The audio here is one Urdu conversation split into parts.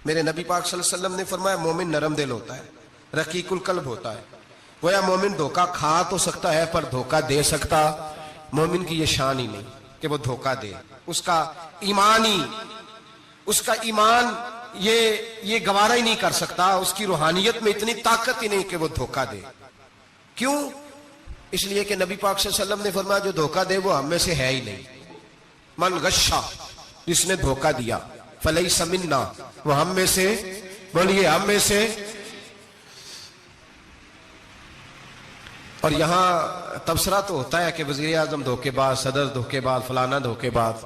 میرے نبی پاک صلی اللہ علیہ وسلم نے فرمایا مومن نرم دل ہوتا ہے، رقیق القلب ہوتا ہے. گویا مومن دھوکہ کھا تو سکتا ہے پر دھوکہ دے سکتا مومن کی یہ شان ہی نہیں کہ وہ دھوکہ دے. اس کا ایمان یہ گوارا ہی نہیں کر سکتا. اس کی روحانیت میں اتنی طاقت ہی نہیں کہ وہ دھوکہ دے. کیوں؟ اس لیے کہ نبی پاک صلی اللہ علیہ وسلم نے فرمایا جو دھوکہ دے وہ ہم میں سے ہے ہی نہیں. من غشا، جس نے دھوکہ دیا، فلیس منا، وہ ہم میں سے، بولیے ہم میں سے. اور یہاں تبصرہ تو ہوتا ہے کہ وزیر اعظم دھوکے باز، صدر دھوکے باز، فلانا دھوکے باز.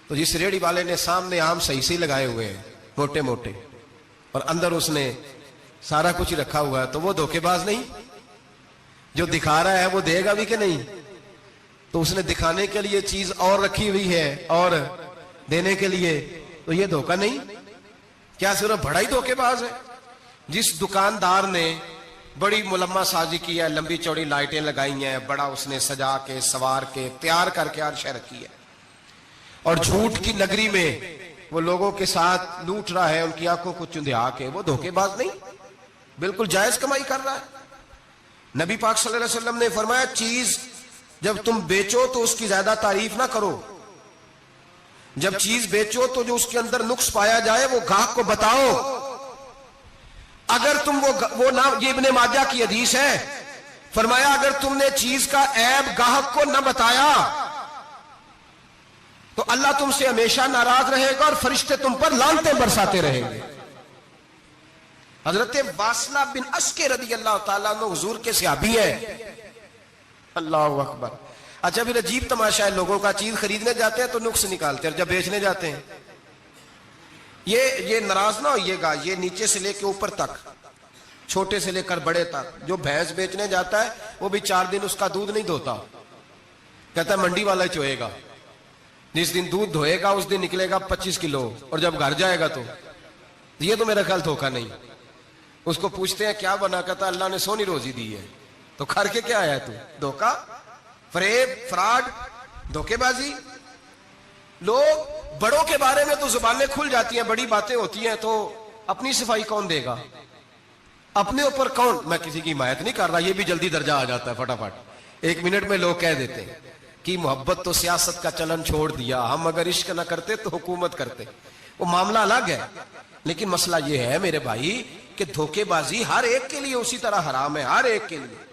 تو جس ریڑھی والے نے سامنے آم صحیح سے لگائے ہوئے ہیں موٹے موٹے اور اندر اس نے سارا کچھ رکھا ہوا ہے تو وہ دھوکے باز نہیں؟ جو دکھا رہا ہے وہ دے گا بھی کہ نہیں؟ تو اس نے دکھانے کے لیے چیز اور رکھی ہوئی ہے اور دینے کے لیے، تو یہ دھوکہ نہیں؟ کیا صرف بڑا ہی دھوکے باز ہے؟ جس دکاندار نے بڑی ملمہ سازی کی ہے، لمبی چوڑی لائٹیں لگائی ہیں، بڑا اس نے سجا کے سوار کے تیار کر کے ہر شے رکھی ہے، اور جھوٹ کی نگری میں وہ لوگوں کے ساتھ لوٹ رہا ہے ان کی آنکھوں کو چندھیا کے، وہ دھوکے باز نہیں؟ بالکل جائز کمائی کر رہا ہے. نبی پاک صلی اللہ علیہ وسلم نے فرمایا چیز جب تم بیچو تو اس کی زیادہ تعریف نہ کرو. جب چیز بیچو تو جو اس کے اندر نقص پایا جائے وہ گاہک کو بتاؤ. اگر تم وہ نہ، یہ ابن ماجہ کی حدیث ہے، فرمایا اگر تم نے چیز کا عیب گاہک کو نہ بتایا تو اللہ تم سے ہمیشہ ناراض رہے گا اور فرشتے تم پر لعنتیں برساتے رہیں گے. حضرت واصلہ بن اسکے رضی اللہ تعالیٰ عنہ حضور کے صحابی ہیں. اللہ اکبر. اچھا پھر عجیب تماشا ہے، لوگوں کا چیز خریدنے جاتے ہیں تو نقص نکالتے ہیں، اور جب بیچنے جاتے ہیں یہ ناراض نہ ہوئیے گا، یہ نیچے سے لے کے اوپر تک، چھوٹے سے لے کر بڑے تک، جو بھینس بیچنے جاتا ہے وہ بھی 4 دن اس کا دودھ نہیں دھوتا، کہتا ہے منڈی والا ہی چوئے گا. جس دن دودھ دھوئے گا اس دن نکلے گا 25 کلو، اور جب گھر جائے گا تو یہ تو میرا خیال دھوکا نہیں. اس کو پوچھتے ہیں کیا بنا، کہتا اللہ نے سونی روزی دی ہے. تو کر کے کیا آیا تو؟ دھوکا، فریب، فراڈ، دھوکے بازی. لوگ بڑوں کے بارے میں تو زبانیں کھل جاتی ہیں، بڑی باتیں ہوتی ہیں، تو اپنی صفائی کون دے گا؟ اپنے اوپر کون؟ میں کسی کی حمایت نہیں کر رہا، یہ بھی جلدی درجہ آ جاتا ہے فٹافٹ 1 منٹ میں. لوگ کہہ دیتے ہیں کہ محبت تو سیاست کا چلن چھوڑ دیا، ہم اگر عشق نہ کرتے تو حکومت کرتے. وہ معاملہ الگ ہے، لیکن مسئلہ یہ ہے میرے بھائی کہ دھوکے بازی ہر ایک کے لیے اسی طرح حرام ہے، ہر ایک کے لیے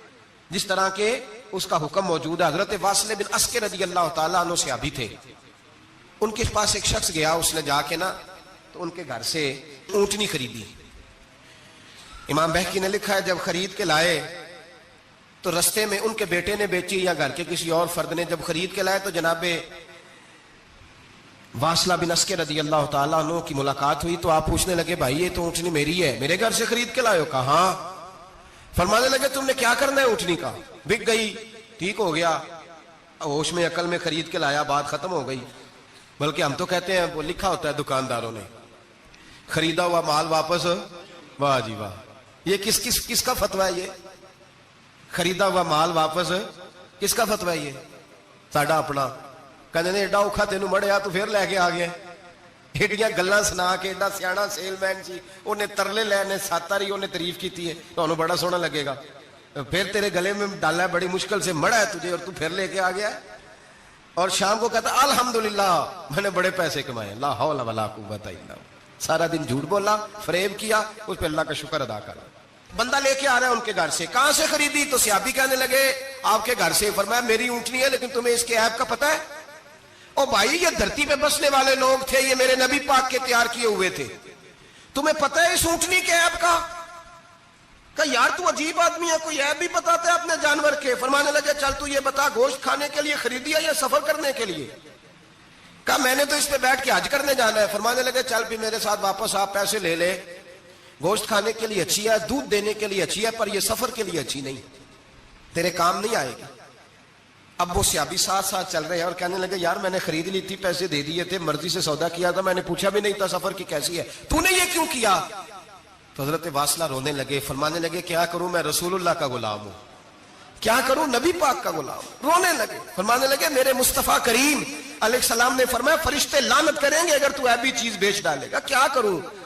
جس طرح کے اس کا حکم موجود ہے. حضرت واصل بن اسکے رضی اللہ تعالیٰ عنہ صحابی تھے. ان کے پاس ایک شخص گیا، اس نے جا کے نا تو ان کے گھر سے اونٹنی خریدی. امام بہقی نے لکھا ہے جب خرید کے لائے تو رستے میں ان کے بیٹے نے بیچی یا گھر کے کسی اور فرد نے جب خرید کے لائے تو جناب واصلہ بن اسکے رضی اللہ تعالیٰ عنہ کی ملاقات ہوئی تو آپ پوچھنے لگے بھائی یہ تو اونٹنی میری ہے، میرے گھر سے خرید کے لائے ہو؟ کہا ہاں. فرمانے لگے تم نے کیا کرنا ہے اونٹنی کا؟ بک گئی، ٹھیک ہو گیا، ہوش میں عقل میں خرید کے لایا، بات ختم ہو گئی. بلکہ ہم تو کہتے ہیں وہ لکھا ہوتا ہے دکانداروں نے خریدا ہوا مال واپس. واہ جی واہ، یہ کس کا فتویٰ ہے؟ یہ خریدا ہوا مال واپس کس کا فتویٰ ہے؟ یہ ساڈا اپنا. کہنے نے ایڈا اوکھا تینوں مڑیا تو پھر لے کے آ گیا، ایڈیاں گلاں سنا کے، ایڈا سیاڑا سیل مین سی، انہیں ترلے لینے ساتاری انہیں تعریف کی ہے، تو انہوں بڑا سونا لگے گا. پھر تیرے گلے میں ڈالا ہے، بڑی مشکل سے مڑا ہے تجھے اور تو پھر لے کے آ گیا. اور شام کو کہتا الحمدللہ میں نے بڑے پیسے کمائے، لا حول ولا قوت الا باللہ. سارا دن جھوٹ بولا، فریب کیا، اس پہ اللہ کا شکر ادا کرا. بندہ لے کے آ رہا ہے ان کے گھر سے، کہاں سے خریدی؟ تو صحابی کہنے لگے آپ کے گھر سے. فرمایا میری اونٹنی ہے لیکن تمہیں اس کے عیب کا پتہ ہے؟ او بھائی یہ دھرتی پہ بسنے والے لوگ تھے، یہ میرے نبی پاک کے تیار کیے ہوئے تھے، تمہیں پتہ ہے اس اونٹنی کے عیب کا؟ کہا یار تو عجیب آدمی ہے، کوئی عیب بھی بتاتا ہے اپنے جانور کے. فرمانے لگے چل تو یہ بتا گوشت کھانے کے لیے خریدی ہے یا سفر کرنے کے لیے؟ کہا میں نے تو اس پہ بیٹھ کے حج کرنے جانا ہے. فرمانے لگے چل بھی میرے ساتھ واپس آپ پیسے لے لے، گوشت کھانے کے لیے اچھی ہے، دودھ دینے کے لیے اچھی ہے، پر یہ سفر کے لیے اچھی نہیں، تیرے کام نہیں آئے گی. اب وہ صحابی ساتھ ساتھ چل رہے ہیں اور کہنے لگے یار میں نے خرید لی تھی، پیسے دے دیے تھے، مرضی سے سودا کیا تھا، میں نے پوچھا بھی نہیں تھا سفر کی کیسی ہے، تو نے یہ کیوں کیا؟ تو حضرت واصلہ رونے لگے. فرمانے لگے کیا کروں، میں رسول اللہ کا غلام ہوں، کیا کروں، نبی پاک کا غلام. رونے لگے. فرمانے لگے میرے مصطفیٰ کریم علیہ السلام نے فرمایا فرشتے لعنت کریں گے اگر تو ایبی چیز بیچ ڈالے گا. کیا کروں؟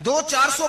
200, 400,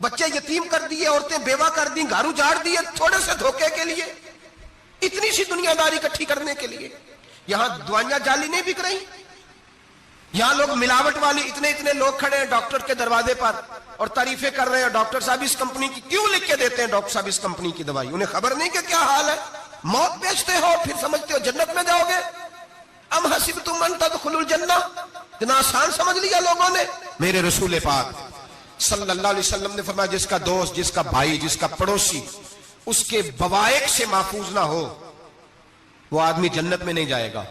بچے یتیم کر دیے, عورتیں بیوہ کر دی, گھر اجاڑ دیے تھوڑے سے دھوکے کے لیے, اتنی سی دنیا داری اکٹھی کرنے کے لیے. یہاں دوائیاں جعلی نہیں بک رہی, یہاں لوگ ملاوٹ والی اتنے لوگ کھڑے ہیں ڈاکٹر کے دروازے پر اور تعریفیں کر رہے ہیں, ڈاکٹر صاحب اس کمپنی کی کیوں لکھ کے دیتے ہیں, ڈاکٹر صاحب اس کمپنی کی دوائی, انہیں خبر نہیں کہ کیا حال ہے. موت بیچتے ہو پھر سمجھتے ہو جنت میں جاؤ گے. ام حسبتم ان تدخلوا الجنہ, اتنا آسان سمجھ لیا لوگوں نے. میرے رسول پاک صلی اللہ علیہ وسلم نے فرمایا جس کا دوست, جس کا بھائی, جس کا پڑوسی اس کے بوائق سے محفوظ نہ ہو وہ آدمی جنت میں نہیں جائے گا.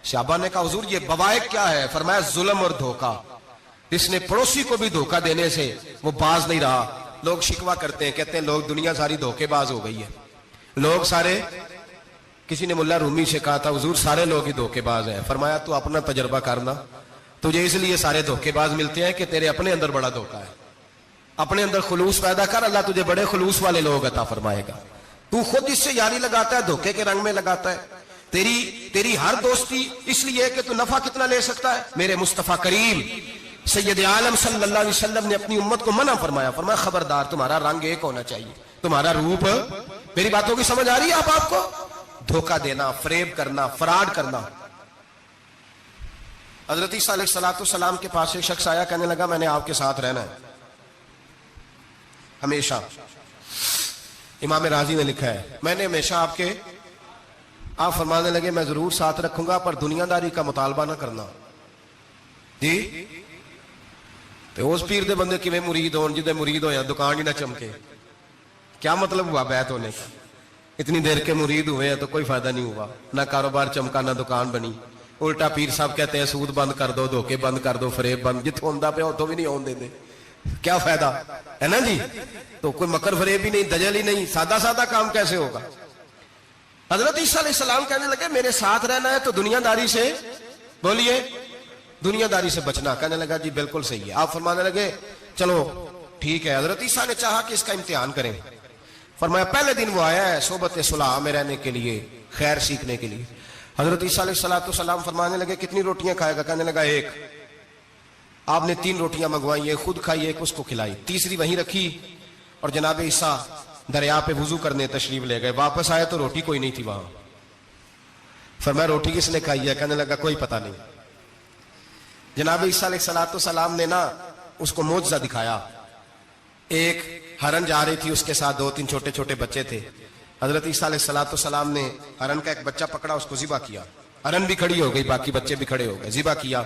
صحابہ نے کہا حضور یہ بوائق کیا ہے؟ فرمایا ظلم اور دھوکہ. اس نے پڑوسی کو بھی دھوکہ دینے سے وہ باز نہیں رہا. لوگ شکوہ کرتے ہیں, کہتے ہیں لوگ دنیا ساری دھوکے باز ہو گئی ہے, لوگ سارے, کسی نے ملا رومی سے کہا تھا حضور سارے لوگ ہی دھوکے باز ہیں. فرمایا تو اپنا تجربہ کرنا, تجھے اس لیے سارے دھوکے باز ملتے ہیں کہ تیرے اپنے اندر بڑا دھوکہ ہے. اپنے اندر خلوص پیدا کر, اللہ تجھے بڑے خلوص والے لوگ عطا فرمائے گا. تو خود اس سے یاری لگاتا ہے, دھوکے کے رنگ میں لگاتا ہے. تیری ہر دوستی اس لیے کہ تو نفع کتنا لے سکتا ہے. میرے مصطفیٰ کریم سید عالم صلی اللہ علیہ وسلم نے اپنی امت کو منع فرمایا, فرمایا خبردار تمہارا رنگ ایک ہونا چاہیے, تمہارا روپ. میری باتوں کی سمجھ آ رہی ہے آپ کو؟ دھوکہ دینا, فریب کرنا, فراڈ کرنا. حضرت عیسیٰ علیہ السلام کے پاس ایک شخص آیا, کہنے لگا میں نے آپ کے ساتھ رہنا ہے ہمیشہ. امام راضی نے لکھا ہے میں نے ہمیشہ آپ کے, آپ فرمانے لگے میں ضرور ساتھ رکھوں گا پر دنیا داری کا مطالبہ نہ کرنا. جی تو اس پیر دے بندے کی میں مرید ہوں, جدے مرید ہو یا دکان ہی نہ چمکے, کیا مطلب ہوا بیعت ہونے کا؟ اتنی دیر کے مرید ہوئے ہیں تو کوئی فائدہ نہیں ہوا, نہ کاروبار چمکا نہ دکان بنی. الٹا پیر صاحب کہتے ہیں سود بند کر دو, دھوکے بند کر دو, فریب بند, جتوں ہوندا پیا اتوں بھی نہیں ہون دے, کیا فائدہ ہے نا جی. تو کوئی مکر فریب ہی نہیں, دجل ہی نہیں, سادہ کام کیسے ہوگا؟ حضرت عیسیٰ علیہ السلام کہنے لگے میرے ساتھ رہنا ہے تو دنیا داری سے, بولیے دنیا داری سے بچنا. کہنے لگا جی بالکل صحیح ہے. آپ فرمانے لگے چلو ٹھیک ہے. حضرت عیسیٰ نے چاہا کہ اس کا امتحان کریں. فرمایا پہلے دن وہ آیا ہے صحبت صلح میں رہنے کے لیے, خیر سیکھنے کے لیے. حضرت عیسیٰ علیہ السلام فرمانے لگے کتنی روٹیاں کھائے گا؟ کہنے لگا ایک. آپ نے 3 روٹیاں منگوائی, ایک خود کھائی, ایک اس کو کھلائی, تیسری وہیں رکھی اور جناب عیسیٰ دریا پہ وضو کرنے تشریف لے گئے. واپس آئے تو روٹی کوئی نہیں تھی وہاں. فرمایا روٹی کس نے کھائی ہے؟ کہنے لگا کوئی پتہ نہیں. جناب عیسیٰ علیہ السلام نے نا اس کو معجزہ دکھایا. ایک ہرن جا رہی تھی, اس کے ساتھ 2-3 چھوٹے چھوٹے بچے تھے. حضرت عیسیٰ علیہ السلام نے ہرن کا ایک بچہ پکڑا, اس کو ذبح کیا. ہرن بھی کھڑی ہو گئی, باقی بچے بھی کھڑے ہو گئے. ذبح کیا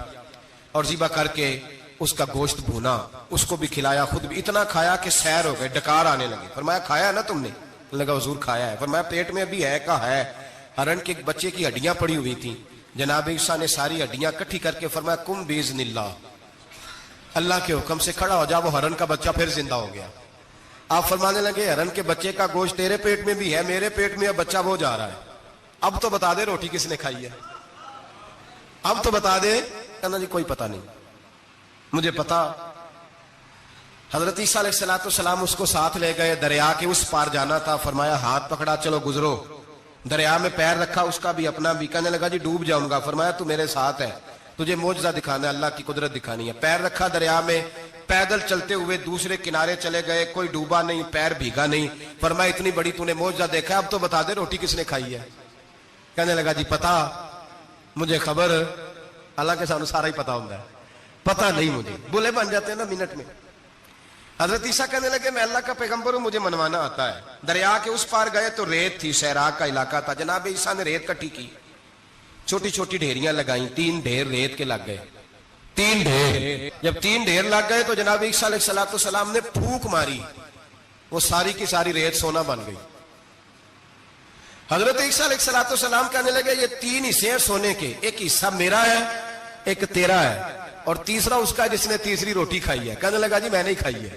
اور ذبح کر کے اس کا گوشت بھونا, اس کو بھی کھلایا, خود بھی اتنا کھایا کہ سیر ہو گئے, ڈکار آنے لگے. فرمایا کھایا نا تم نے؟ لگا حضور کھایا ہے. فرمایا پیٹ میں ابھی ہے کا ہے. ہرن کے بچے کی ہڈیاں پڑی ہوئی تھیں. جناب عیسیٰ نے ساری ہڈیاں اکٹھی کر کے فرمایا کم باذن اللہ, اللہ کے حکم سے کھڑا ہو جا. وہ ہرن کا بچہ پھر زندہ ہو گیا. آپ فرمانے لگے ہرن کے بچے کا گوشت تیرے پیٹ میں بھی ہے, میرے پیٹ میں اب بچہ وہ جا رہا ہے, اب تو بتا دے روٹی کس نے کھائی ہے, اب تو بتا دے. کہنا جی کوئی پتہ نہیں, مجھے پتا. حضرت عیسیٰ علیہ السلام اس کو ساتھ لے گئے, دریا کے اس پار جانا تھا. فرمایا ہاتھ پکڑا چلو گزرو. دریا میں پیر رکھا, اس کا بھی اپنا بھی. کہنے لگا جی ڈوب جاؤں گا. فرمایا تو میرے ساتھ ہے, تجھے معجزہ دکھانا ہے, اللہ کی قدرت دکھانی ہے. پیر رکھا دریا میں, پیدل چلتے ہوئے دوسرے کنارے چلے گئے, کوئی ڈوبا نہیں, پیر بھیگا نہیں. فرمایا اتنی بڑی تو نے معجزہ دیکھا, اب تو بتا دے روٹی کس نے کھائی ہے. کہنے لگا جی پتا, مجھے خبر, حالانکہ سانو سارا ہی پتا ہوتا ہے, پتا نہیں مجھے. بولے بن جاتے ہیں نا منٹ میں. حضرت عیسیٰ کہنے لگے میں اللہ کا پیغمبر ہوں, مجھے منوانا آتا ہے. دریا کے اس پار گئے تو ریت تھی, صحرا کا علاقہ تھا. جناب عیسیٰ نے ریت کٹھی کی, چھوٹی چھوٹی ڈھیریاں لگائیں. 3 ڈھیر ریت کے لگ گئے, 3 ڈھیر. جب 3 ڈھیر لگ گئے تو جناب عیسیٰ علیہ السلام نے پھونک ماری, وہ ساری کی ساری ریت سونا بن گئی. حضرت عیسیٰ علیہ السلام کہنے لگے یہ 3 حصے ہیں سونے کے, ایک حصہ میرا ہے, ایک تیرا ہے, اور تیسرا اس کا جس نے تیسری روٹی کھائی ہے. کہنے لگا جی میں نہیں کھائی ہے.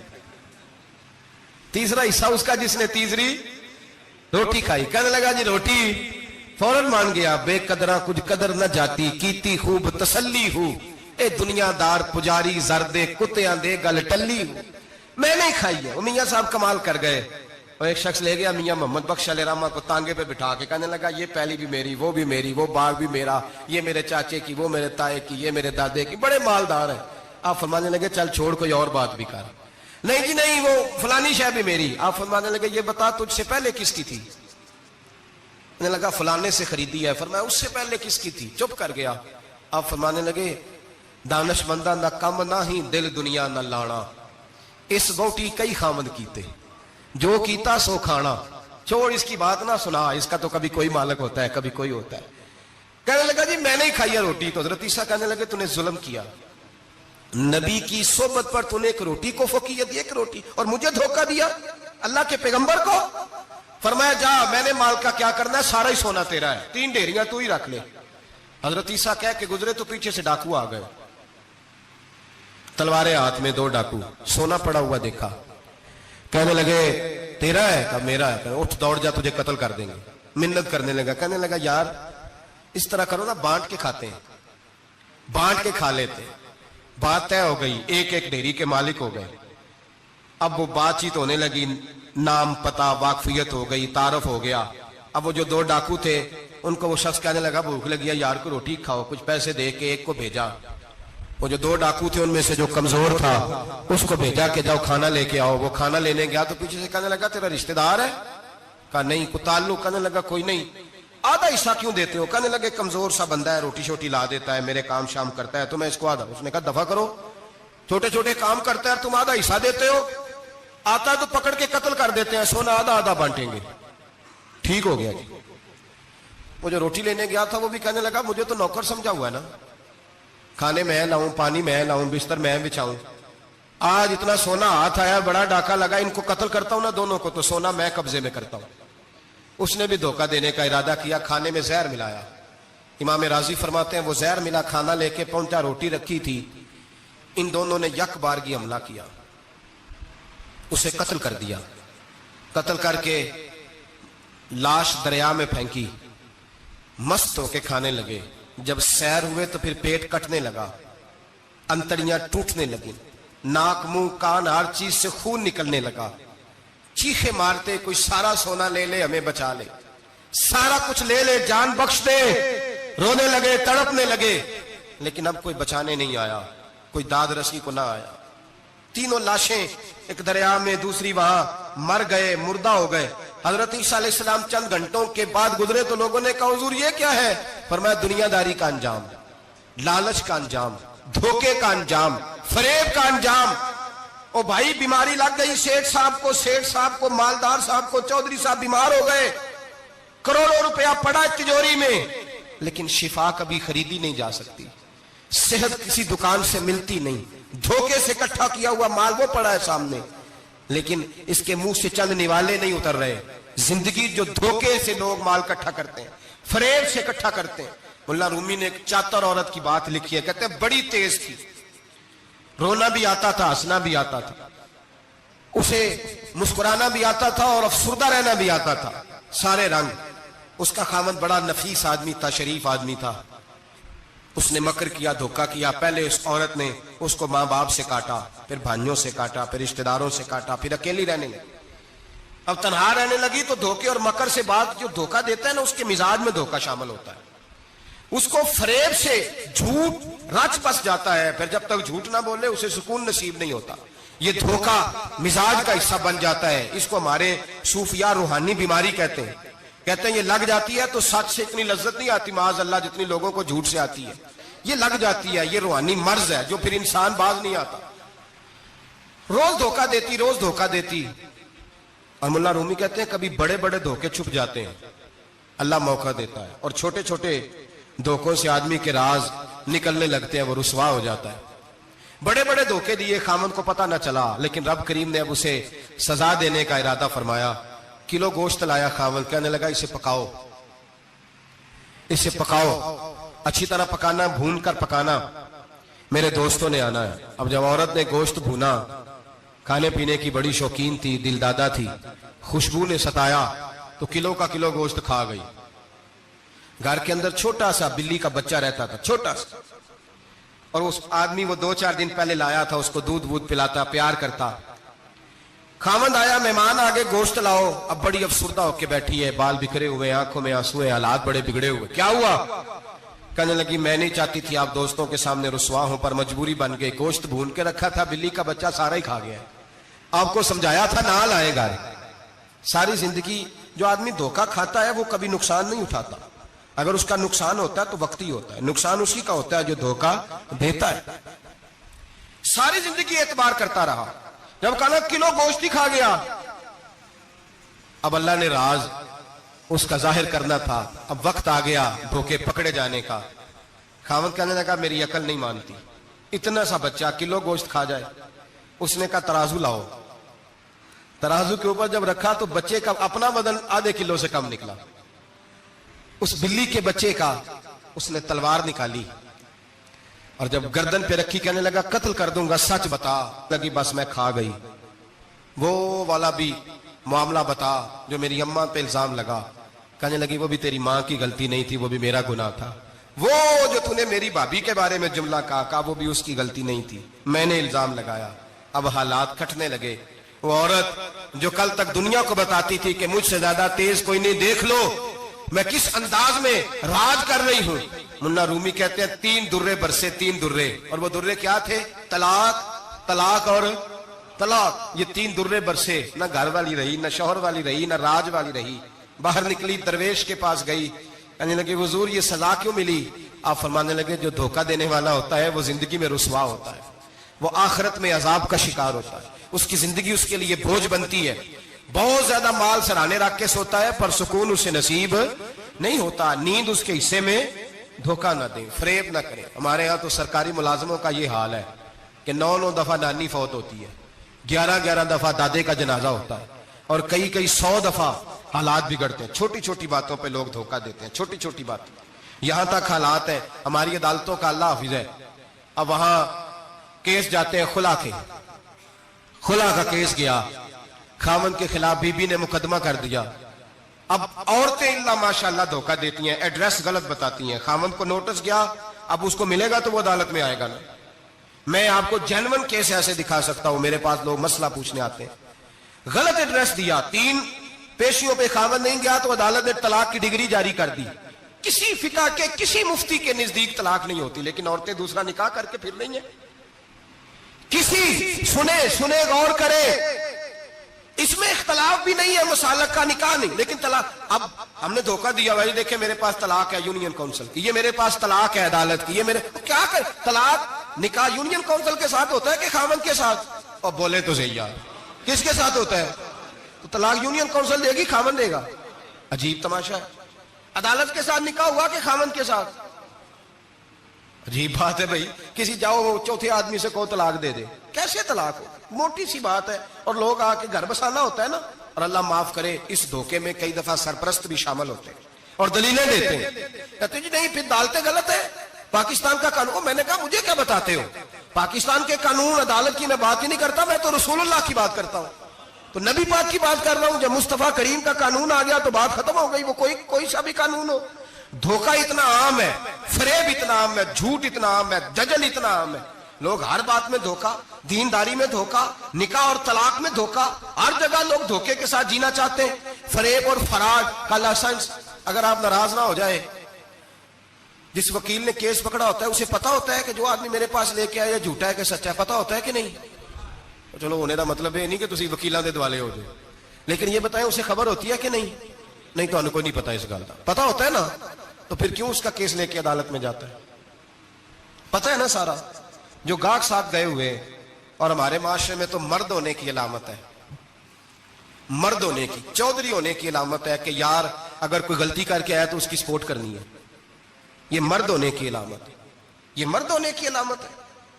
تیسرا حصہ اس کا جس نے تیسری روٹی کھائی. کہنے لگا جی روٹی. فوراً مان گیا, بے قدرہ کچھ قدر نہ جاتی, کیتی خوب تسلی ہو, اے دنیا دار پجاری زردے کتیاں دے گل ٹلی ہو, میں نہیں کھائی ہے. میاں صاحب کمال کر گئے. اور ایک شخص لے گیا میاں محمد بخش علیہ رحمہ کو تانگے پہ بٹھا کے, کہنے لگا یہ پہلی بھی میری, وہ بھی میری, وہ باغ بھی میرا, یہ میرے چاچے کی, وہ میرے تائے کی, یہ میرے دادے کی, بڑے مالدار ہیں. آپ فرمانے لگے چل چھوڑ کوئی اور بات بھی کر. نہیں جی نہیں، وہ فلانی شے بھی میری. آپ فرمانے لگے یہ بتا تجھ سے پہلے کس کی تھی؟ نے لگا فلانے سے خریدی ہے. فرمایا اس سے پہلے کس کی تھی؟ چپ کر گیا. آپ فرمانے لگے دانش مندہ نہ کم نہ ہی دل دنیا نہ لانا، اس بوٹی کئی خامد کیتے، جو کیتا سو کھانا. چھوڑ اس کی بات نہ سنا، اس کا تو کبھی کوئی مالک ہوتا ہے کبھی کوئی ہوتا ہے. کہنے لگا جی میں نے ہی کھائی ہے روٹی. تو حضرت عیسیٰ کہنے لگے تو نے ظلم کیا، نبی کی صحبت پر تو نے ایک روٹی کو فوقیت دی، ایک روٹی، اور مجھے دھوکہ دیا اللہ کے پیغمبر کو. فرمایا جا میں نے مال کا کیا کرنا ہے، سارا ہی سونا تیرا ہے، 3 ڈھیریاں تو ہی رکھ لے. حضرت عیسیٰ کہہ کے گزرے تو پیچھے سے ڈاکو آ گئے، تلواریں ہاتھ میں، 2 ڈاکو، سونا پڑا ہوا دیکھا. کہنے لگے تیرا ہے؟ کہا میرا ہے. اٹھ دوڑ جا تجھے قتل کر دیں گے. منت کرنے لگا. کہنے لگا یار اس طرح کرو نا، بانٹ کے کھاتے ہیں، بانٹ کے کھا لیتے. بات طے ہو گئی، ایک ایک ڈھیری کے مالک ہو گئے. اب وہ بات چیت ہونے لگی، نام پتہ واقفیت ہو گئی، تعارف ہو گیا. اب وہ جو 2 ڈاکو تھے ان کو وہ شخص کہنے لگا بھوک لگی ہے یار کو روٹی کھاؤ. کچھ پیسے دے کے ایک کو بھیجا. وہ جو 2 ڈاکو تھے ان میں سے جو کمزور تھا اس کو بھیجا کہ جاؤ کھانا لے کے آؤ. وہ کھانا لینے گیا تو پیچھے سے کہنے لگا تیرا رشتہ دار ہے؟ کہا نہیں. کوئی تعلق؟ کہنے لگا کوئی نہیں. آدھا حصہ کیوں دیتے ہو؟ کہنے لگے کمزور سا بندہ ہے، روٹی شوٹی لا دیتا ہے، میرے کام شام کرتا ہے تو میں اس کو آدھا. اس نے کہا دفع کرو، چھوٹے چھوٹے کام کرتا ہے تم آدھا حصہ دیتے ہو، آتا ہے تو پکڑ کے قتل کر دیتے ہیں، سونا آدھا آدھا بانٹیں گے. ٹھیک ہو گیا جی. وہ جو روٹی لینے گیا تھا وہ بھی کہنے لگا مجھے تو نوکر سمجھا ہوا ہے نا، کھانے میں لاؤں، پانی میں لاؤں، بستر میں بچھاؤں. آج اتنا سونا ہاتھ آیا، بڑا ڈاکہ لگا، ان کو قتل کرتا ہوں نا دونوں کو تو سونا میں قبضے میں کرتا ہوں. اس نے بھی دھوکہ دینے کا ارادہ کیا، کھانے میں زہر ملایا. امام راضی فرماتے ہیں وہ زہر ملا کھانا لے کے پہنچا، روٹی رکھی تھی. ان دونوں نے یک بارگی حملہ کیا، اسے قتل کر دیا. قتل کر کے لاش دریا میں پھینکی، مست ہو کے کھانے لگے. جب سیر ہوئے تو پھر پیٹ کٹنے لگا، انتڑیاں ٹوٹنے لگی، ناک منہ کان ہر چیز سے خون نکلنے لگا. چیخے مارتے کوئی سارا سونا لے لے ہمیں بچا لے، سارا کچھ لے لے جان بخش دے. رونے لگے، تڑپنے لگے، لیکن اب کوئی بچانے نہیں آیا، کوئی داد رسی کو نہ آیا. 3 لاشیں، ایک دریا میں دوسری وہاں، مر گئے، مردہ ہو گئے. حضرت عیسیٰ علیہ السلام چند گھنٹوں کے بعد گزرے تو لوگوں نے کہا حضور یہ کیا ہے؟ فرمایا دنیا داری کا انجام، لالچ کا انجام، دھوکے کا انجام، فریب کا انجام. او بھائی بیماری لگ گئی سیٹھ صاحب کو، مالدار صاحب کو، چودھری صاحب بیمار ہو گئے، کروڑوں روپیہ پڑا تجوری میں، لیکن شفا کبھی خریدی نہیں جا سکتی، صحت کسی دکان سے ملتی نہیں. دھوکے سے اکٹھا کیا ہوا مال وہ پڑا ہے سامنے، لیکن اس کے منہ سے چند نوالے نہیں اتر رہے. زندگی جو دھوکے سے لوگ مال اکٹھا کرتے ہیں، فریب سے اکٹھا کرتے ہیں. مولانا رومی نے ایک چاتر عورت کی بات لکھی ہے، کہتے ہیں بڑی تیز تھی، رونا بھی آتا تھا، ہنسنا بھی آتا تھا، اسے مسکرانا بھی آتا تھا اور افسردہ رہنا بھی آتا تھا، سارے رنگ. اس کا خاوند بڑا نفیس آدمی تھا، شریف آدمی تھا. اس نے مکر کیا، دھوکہ کیا. پہلے اس عورت نے اس کو ماں باپ سے کاٹا، پھر بھائیوں سے کاٹا، پھر رشتہ داروں سے کاٹا، پھر اکیلی رہنے لگی. اب تنہا رہنے لگی تو دھوکے اور مکر سے بات، جو دھوکہ دیتا ہے نا اس کے مزاج میں دھوکہ شامل ہوتا ہے. اس کو فریب سے جھوٹ رچ پس جاتا ہے، پھر جب تک جھوٹ نہ بولے اسے سکون نصیب نہیں ہوتا. یہ دھوکہ مزاج کا حصہ بن جاتا ہے. اس کو ہمارے صوفیاء روحانی بیماری کہتے ہیں. کہتے ہیں یہ لگ جاتی ہے تو سچ سے اتنی لذت نہیں آتی معاذ اللہ جتنی لوگوں کو جھوٹ سے آتی ہے. یہ لگ جاتی ہے، یہ روحانی مرض ہے جو پھر انسان باز نہیں آتا. روز دھوکہ دیتی، روز دھوکہ دیتی. اور مولانا رومی کہتے ہیں کبھی بڑے بڑے دھوکے چھپ جاتے ہیں، اللہ موقع دیتا ہے، اور چھوٹے چھوٹے دھوکوں سے آدمی کے راز نکلنے لگتے ہیں، وہ رسوا ہو جاتا ہے. بڑے بڑے دھوکے دیے، خامن کو پتہ نہ چلا، لیکن رب کریم نے اب اسے سزا دینے کا ارادہ فرمایا. کلو گوشت لایا خامن، کہنے لگا اسے پکاؤ، اسے پکاؤ، اچھی طرح پکانا، بھون کر پکانا، میرے دوستوں نے آنا ہے. اب جب عورت نے گوشت بھونا، کھانے پینے کی بڑی شوقین تھی، دل دادا تھی، خوشبو نے ستایا تو کلو کا کلو گوشت کھا گئی. گھر کے اندر چھوٹا سا بلی کا بچہ رہتا تھا، چھوٹا سا، اور اس آدمی وہ 2-4 دن پہلے لایا تھا، اس کو دودھ وودھ پلاتا، پیار کرتا. خامند آیا، مہمان آگے، گوشت لاؤ. اب بڑی افسردہ ہو کے بیٹھی ہے، بال بکھرے ہوئے، آنکھوں میں آنسو ہے، حالات بڑے بگڑے ہوئے. کیا ہوا؟ کہنے لگی میں نہیں چاہتی تھی آپ دوستوں کے سامنے رسوا ہوں، پر مجبوری بن گئی. گوشت بھون کے رکھا تھا، بلی کا بچہ سارا ہی کھا گیا. آپ کو سمجھایا تھا نہ لائے گا. ساری زندگی جو آدمی دھوکہ کھاتا ہے وہ کبھی نقصان نہیں اٹھاتا. اگر اس کا نقصان ہوتا ہے تو وقتی ہوتا ہے. نقصان اسی کا ہوتا ہے جو دھوکہ دیتا ہے. ساری زندگی اعتبار کرتا رہا. جب کہا کلو گوشت ہی کھا گیا, اب اللہ نے راز اس کا ظاہر کرنا تھا. اب وقت آ گیا دھوکے پکڑے جانے کا. خاوند کہنے لگا میری عقل نہیں مانتی, اتنا سا بچہ کلو گوشت کھا جائے. اس نے کہا ترازو لاؤ. ترازو کے اوپر جب رکھا تو بچے کا اپنا وزن آدھے کلو سے کم نکلا. اس بلی کے بچے کا اس نے تلوار نکالی اور جب گردن پہ رکھی کہنے لگا قتل کر دوں گا, سچ بتا. لگی بس میں کھا گئی. وہ والا بھی معاملہ بتا جو میری اماں پہ الزام لگا. کہنے لگی وہ بھی تیری ماں کی غلطی نہیں تھی, وہ بھی میرا گناہ تھا. وہ جو تو نے میری بھابھی کے بارے میں جملہ کہا وہ بھی اس کی غلطی نہیں تھی, میں نے الزام لگایا. اب حالات کھٹنے لگے. وہ عورت جو کل تک دنیا کو بتاتی تھی کہ مجھ سے زیادہ تیز کوئی نہیں, دیکھ لو میں کس انداز میں راج کر رہی ہوں. منا رومی کہتے ہیں 3 درے برسے 3 درے, اور وہ درے کیا تھے؟ طلاق, طلاق اور طلاق. یہ 3 درے برسے. نہ گھر والی رہی, نہ شوہر والی رہی, نہ راج والی رہی. باہر نکلی درویش کے پاس گئی, کہنے لگے حضور یہ سزا کیوں ملی؟ آپ فرمانے لگے جو دھوکہ دینے والا ہوتا ہے وہ زندگی میں رسوا ہوتا ہے, وہ آخرت میں عذاب کا شکار ہوتا ہے. اس کی زندگی اس کے لیے بوجھ بنتی ہے. بہت زیادہ مال سرانے رکھ کے سوتا ہے پر سکون اسے نصیب نہیں ہوتا. نیند اس کے حصے میں دھوکہ نہ دیں, فریب نہ کریں. ہمارے ہاں تو سرکاری ملازموں کا یہ حال ہے کہ 9 دفعہ نانی فوت ہوتی ہے, 11 دفعہ دادے کا جنازہ ہوتا ہے, اور کئی 100 دفعہ حالات بگڑتے ہیں. چھوٹی چھوٹی باتوں پہ لوگ دھوکہ دیتے ہیں, چھوٹی چھوٹی بات. یہاں تک حالات ہے ہماری عدالتوں کا اللہ حافظ ہے. اب وہاں کیس جاتے ہیں خلا کے, خلا کا کیس گیا, خاوند کے خلاف بی بی نے مقدمہ کر دیا. اب عورتیں اللہ ماشاءاللہ دھوکہ دیتی ہیں, ایڈریس غلط بتاتی ہیں. خاوند کو نوٹس گیا, اب اس کو ملے گا تو وہ عدالت میں آئے گا نا. میں آپ کو جینون کیس ایسے دکھا سکتا ہوں, میرے پاس لوگ مسئلہ پوچھنے آتے ہیں. غلط ایڈریس دیا, 3 پیشیوں پہ خاوند نہیں گیا تو عدالت نے طلاق کی ڈگری جاری کر دی. کسی فقہ کے کسی مفتی کے نزدیک طلاق نہیں ہوتی, لیکن عورتیں دوسرا نکاح کر کے پھر رہی ہیں. کسی سنے غور کرے, اس میں اختلاف بھی نہیں ہے, مسالک کا نکاح نہیں, لیکن طلاق. اب ہم نے دھوکہ دیا, بھائی دیکھیں میرے پاس طلاق ہے یونین کونسل کی, یہ میرے پاس طلاق ہے عدالت کی, یہ میرے کیا کر. طلاق نکاح یونین کونسل کے ساتھ ہوتا ہے کہ خاوند کے ساتھ؟ اور بولے تو صحیح یار, کس کے ساتھ ہوتا ہے؟ تو طلاق یونین کونسل دے گی, خاوند دے گا. عجیب تماشا ہے. عدالت کے ساتھ نکاح ہوا کہ خاوند کے ساتھ؟ عجیب بات ہے بھائی. کسی جاؤ چوتھے آدمی سے کو طلاق دے دے, کیسے طلاق ہو؟ موٹی سی بات ہے. اور لوگ آ کے گھر بسانا ہوتا ہے نا. اور اللہ معاف کرے اس دھوکے میں کئی دفعہ سرپرست بھی شامل ہوتے ہیں اور دلیلیں دیتے ہیں, کہتے جی نہیں پھر ڈالتے غلط ہے, پاکستان کا قانون. میں نے کہا مجھے کیا بتاتے ہو, پاکستان کے قانون عدالت کی میں بات ہی نہیں کرتا, میں تو رسول اللہ کی بات کرتا ہوں, تو نبی پاک کی بات کر رہا ہوں. جب مصطفیٰ کریم کا قانون آ گیا تو بات ختم ہو گئی, وہ کوئی سا بھی قانون ہو. دھوکہ اتنا عام ہے, فریب اتنا عام ہے, جھوٹ اتنا عام ہے, دجل اتنا عام ہے. لوگ ہر بات میں دھوکہ, دینداری میں دھوکہ, نکاح اور طلاق میں دھوکہ, ہر جگہ لوگ دھوکے کے ساتھ جینا چاہتے ہیں. فریب اور فراڈ کا لائسنس. اگر آپ ناراض نہ ہو جائے, جس وکیل نے کیس پکڑا ہوتا ہے اسے پتا ہوتا ہے کہ جو آدمی میرے پاس لے کے آیا جھوٹا ہے کہ سچا ہے, پتا ہوتا ہے کہ نہیں؟ چلو ہونے کا مطلب یہ نہیں کہ تسی وکیلاں دے دوالے ہو جائے, لیکن یہ بتائیں اسے خبر ہوتی ہے کہ نہیں؟ نہیں تو کوئی نہیں پتا اس گل کا. پتا ہوتا ہے نا, تو پھر کیوں اس کا کیس لے کے عدالت میں جاتا ہے؟ پتا ہے نا سارا. جو گاہک ساتھ گئے ہوئے, اور ہمارے معاشرے میں تو مرد ہونے کی علامت ہے, مرد ہونے کی, چودھری ہونے کی علامت ہے کہ یار اگر کوئی غلطی کر کے آیا تو اس کی سپورٹ کرنی ہے. یہ مرد ہونے کی علامت ہے, یہ مرد ہونے کی علامت ہے.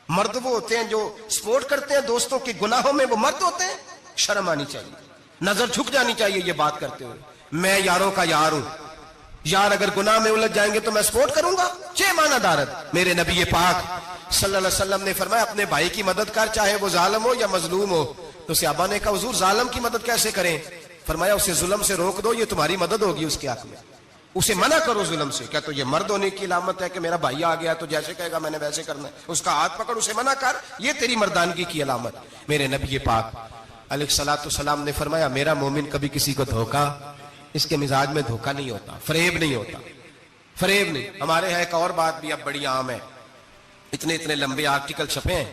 مرد وہ ہوتے ہیں جو سپورٹ کرتے ہیں دوستوں کے گناہوں میں, وہ مرد ہوتے ہیں. شرم آنی چاہیے, نظر جھک جانی چاہیے یہ بات کرتے ہوئے. میں یاروں کا یار ہوں, یار اگر گناہ میں الجھ جائیں گے تو میں سپورٹ کروں گا. چھ معنی دارت. میرے نبی پاک صلی اللہ علیہ وسلم نے فرمایا اپنے بھائی کی مدد کر, چاہے وہ ظالم ہو یا مظلوم ہو. تو صحابہ نے کہا حضور ظالم کی مدد کیسے کریں؟ فرمایا اسے ظلم سے روک دو, یہ تمہاری مدد ہوگی اس کے حق میں. اسے منع کرو ظلم سے. کیا تو یہ مرد ہونے کی علامت ہے کہ میرا بھائی آ گیا تو جیسے کہے گا میں نے ویسے کرنا ہے. اس کا ہاتھ پکڑ, اسے منع کر, یہ تیری مردانگی کی علامت. میرے نبی پاک علیہ الصلوۃ والسلام نے فرمایا میرا مومن کبھی کسی کو دھوکا, اس کے مزاج میں دھوکا نہیں ہوتا, فریب نہیں ہوتا, فریب نہیں. ہمارے یہاں ایک اور بات بھی اب بڑی عام ہے, اتنے لمبے آرٹیکل چھپے ہیں.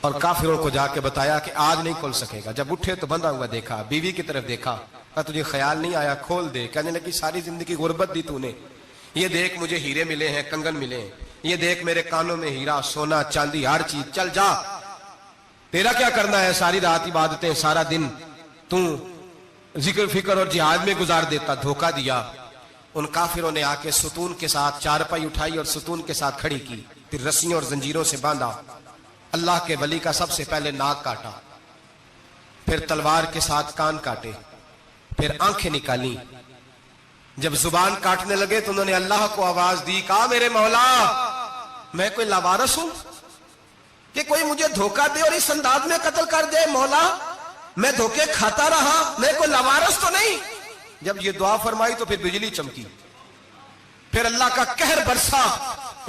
اور کافروں کو جا کے بتایا کہ آج نہیں کھل سکے گا. جب اٹھے تو بندھا ہوا دیکھا, بیوی کی طرف دیکھا, کہا تجھے خیال نہیں آیا کھول دے؟ کہنے لگی ساری زندگی غربت دی تو نے, یہ دیکھ مجھے ہیرے ملے ہیں, کنگن ملے ہیں, یہ دیکھ میرے کانوں میں ہیرا سونا چاندی ہر چیز, چل جا, تیرا کیا کرنا ہے؟ ساری رات عبادتیں, سارا دن تو ذکر فکر اور جہاد میں گزار دیتا. دھوکہ دیا. ان کافروں نے آ کے ستون کے ساتھ چارپائی اٹھائی اور ستون کے ساتھ کھڑی کی, پھر رسیوں اور زنجیروں سے باندھا. اللہ کے ولی کا سب سے پہلے ناک کاٹا, پھر تلوار کے ساتھ کان کاٹے, پھر آنکھیں نکالی. جب زبان کاٹنے لگے تو انہوں نے اللہ کو آواز دی, کہا میرے مولا میں کوئی لاوارث ہوں کہ کوئی مجھے دھوکہ دے اور اس انداز میں قتل کر دے؟ مولا میں دھوکے کھاتا رہا, میں کوئی لاوارث تو نہیں؟ جب یہ دعا فرمائی تو پھر بجلی چمکی, پھر اللہ کا قہر برسا.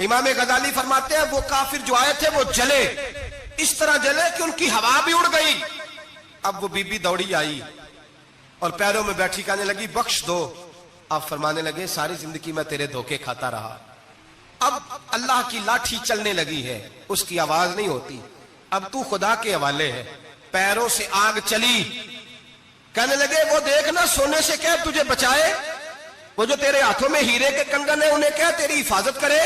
امام غزالی فرماتے ہیں وہ کافر جو آئے تھے وہ جلے, اس طرح جلے کہ ان کی ہوا بھی اڑ گئی. اب وہ بی بی دوڑی آئی اور پیروں میں بیٹھی کہنے لگی بخش دو. آپ فرمانے لگے ساری زندگی میں تیرے دھوکے کھاتا رہا, اب اللہ کی لاٹھی چلنے لگی ہے, اس کی آواز نہیں ہوتی, اب تو خدا کے حوالے ہے. پیروں سے آگ چلی. کہنے لگے وہ دیکھنا سونے سے کہہ تجھے بچائے, وہ جو تیرے ہاتھوں میں ہیرے کے کنگن ہیں انہیں کہہ تیری حفاظت کرے,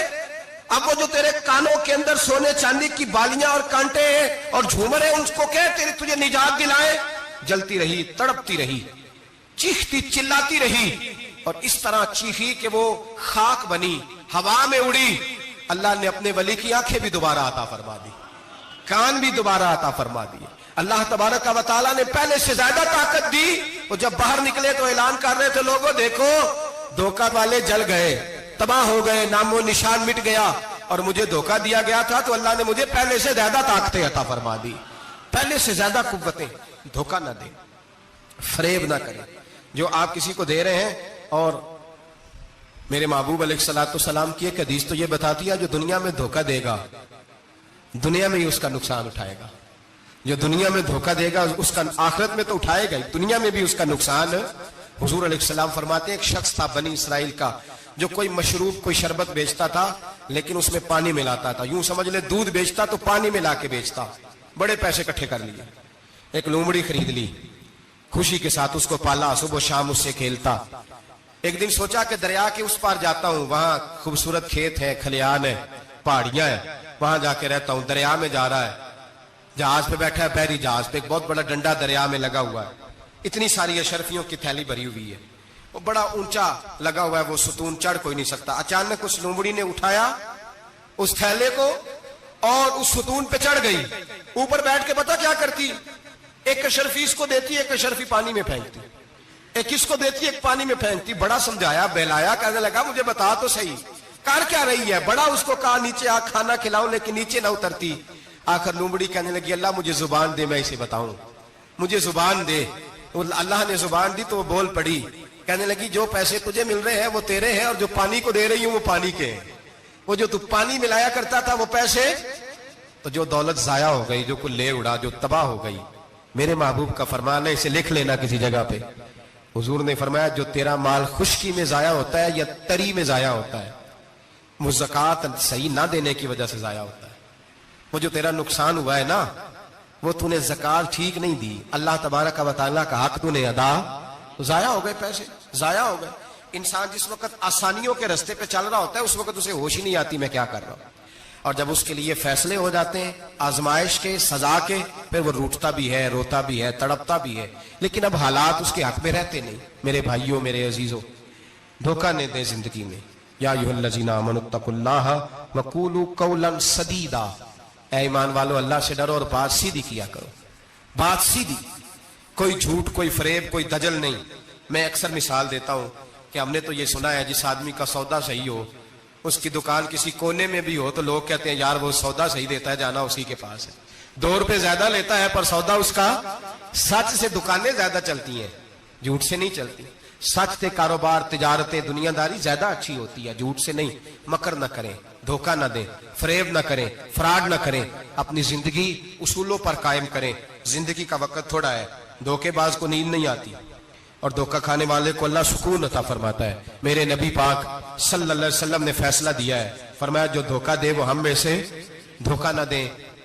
اب وہ جو تیرے کانوں کے اندر سونے چاندی کی بالیاں اور کانٹے ہیں اور جھومر ہیں ان کو کہہ تجھے نجات دلائے. جلتی رہی, تڑپتی رہی, چیختی چلاتی رہی, اور اس طرح چیخی کہ وہ خاک بنی, ہوا میں اڑی. اللہ نے اپنے ولی کی آنکھیں بھی دوبارہ عطا فرما دی, کان بھی دوبارہ عطا فرما دیے. اللہ تبارک و تعالیٰ نے پہلے سے زیادہ طاقت دی. وہ جب باہر نکلے تو اعلان کر رہے تھے لوگوں دیکھو دھوکہ والے جل گئے, تباہ ہو گئے, نام و نشان مٹ گیا, اور مجھے دھوکہ دیا گیا تھا تو اللہ نے مجھے پہلے سے زیادہ طاقتیں عطا فرما دی, پہلے سے زیادہ قوتیں. دھوکہ نہ دیں, فریب نہ کریں. جو آپ کسی کو دے رہے ہیں, اور میرے محبوب علیہ الصلوۃ والسلام کی ایک حدیث تو یہ بتاتی ہے جو دنیا میں دھوکہ دے گا دنیا میں ہی اس کا نقصان اٹھائے گا. جو دنیا میں دھوکہ دے گا اس کا آخرت میں تو اٹھائے گا, دنیا میں بھی اس کا نقصان. حضور علیہ السلام فرماتے ہیں ایک شخص تھا بنی اسرائیل کا جو کوئی مشروب کوئی شربت بیچتا تھا لیکن اس میں پانی ملاتا تھا. یوں سمجھ لے دودھ بیچتا تو پانی ملا کے بیچتا. بڑے پیسے اکٹھے کر لیے, ایک لومڑی خرید لی, خوشی کے ساتھ اس کو پالا, صبح شام اس سے کھیلتا. ایک دن سوچا کہ دریا کے اس پار جاتا ہوں, وہاں خوبصورت کھیت ہے, کھلیان ہے, پہاڑیاں ہیں, وہاں جا کے رہتا ہوں. دریا میں جا رہا ہے, جہاز پہ بیٹھا ہے, بحری جہاز پہ, ایک بہت بڑا ڈنڈا دریا میں لگا ہوا ہے, اتنی ساری اشرفیوں کی تھیلی بھری ہوئی ہے, وہ بڑا اونچا لگا ہوا ہے, وہ ستون چڑھ کوئی نہیں سکتا. اچانک اس لومڑی نے اٹھایا اس تھیلے کو اور اس ستون پہ چڑھ گئی. اوپر بیٹھ کے پتا کیا کرتی, ایک اشرفی اس کو دیتی, ایک اشرفی پانی میں پھینکتی, ایک اس کو دیتی, ایک پانی میں پھینکتی. بڑا سمجھایا بہلایا, کہنے لگا مجھے بتا تو صحیح کر کیا رہی ہے. بڑا اس کو کہا نیچے آ کھانا کھلاؤں, لیکن نیچے نہ اترتی. آخر لومڑی کہنے لگی اللہ مجھے زبان دے, میں اسے بتاؤں, مجھے زبان دے. اللہ نے زبان دی تو وہ بول پڑی. کہنے لگی جو پیسے تجھے مل رہے ہیں وہ تیرے ہیں, اور جو پانی کو دے رہی ہوں وہ پانی کے ہیں. وہ جو تو پانی ملایا کرتا تھا وہ پیسے, تو جو دولت ضائع ہو گئی, جو کل لے اڑا, جو تباہ ہو گئی. میرے محبوب کا فرمان ہے, اسے لکھ لینا کسی جگہ پہ. حضور نے فرمایا جو تیرا مال خشکی میں ضائع ہوتا ہے یا تری میں ضائع ہوتا ہے وہ زکوٰۃ صحیح نہ دینے کی وجہ سے ضائع ہوتا ہے. وہ جو تیرا نقصان ہوا ہے نا, وہ تو نے زکوٰۃ ٹھیک نہیں دی, اللہ تبارک و تعالیٰ کا حق تو نے ادا, ضائع ہو گئے, پیسے ضائع ہو گئے. انسان جس وقت آسانیوں کے رستے پہ چل رہا ہوتا ہے اس وقت اسے ہوش ہی نہیں آتی میں کیا کر رہا ہوں, اور جب اس کے لیے فیصلے ہو جاتے ہیں آزمائش کے, سزا کے, پھر وہ روٹتا بھی ہے, روتا بھی ہے, تڑپتا بھی ہے, لیکن اب حالات اس کے حق میں رہتے نہیں. میرے بھائیوں, میرے عزیزوں, دھوکہ نہ دیں زندگی میں. یا ایھا الذین آمنوا اتقوا اللہ وقولوا قولا سدیدا, اے ایمان والو اللہ سے ڈرو اور بات سیدھی کیا کرو, بات سیدھی, کوئی جھوٹ, کوئی فریب, کوئی دجل نہیں. میں اکثر مثال دیتا ہوں کہ ہم نے تو یہ سنا ہے جس آدمی کا سودا صحیح ہو, اس کی دکان کسی کونے میں بھی ہو تو لوگ کہتے ہیں یار وہ سودا صحیح دیتا ہے, جانا اسی کے پاس ہے. 2 روپے زیادہ لیتا ہے پر سودا اس کا سچ سے. دکانیں زیادہ چلتی ہیں, جھوٹ سے نہیں چلتی. سچ سے کاروبار, تجارتیں, دنیا داری زیادہ اچھی ہوتی ہے, جھوٹ سے نہیں. مکر نہ کریں, دھوکہ نہ دیں, فریب نہ کریں, فراڈ نہ کریں. اپنی زندگی اصولوں پر قائم کریں. زندگی کا وقت تھوڑا ہے, دھوکے باز کو نیند نہیں آتی, اور دھوکہ کھانے والے کو اللہ سکون عطا فرماتا ہے. میرے نبی پاک صلی اللہ علیہ وسلم نے فیصلہ دیا ہے, فرمایا جو دھوکہ دے وہ ہم میں سے دھوکہ نہ دیں.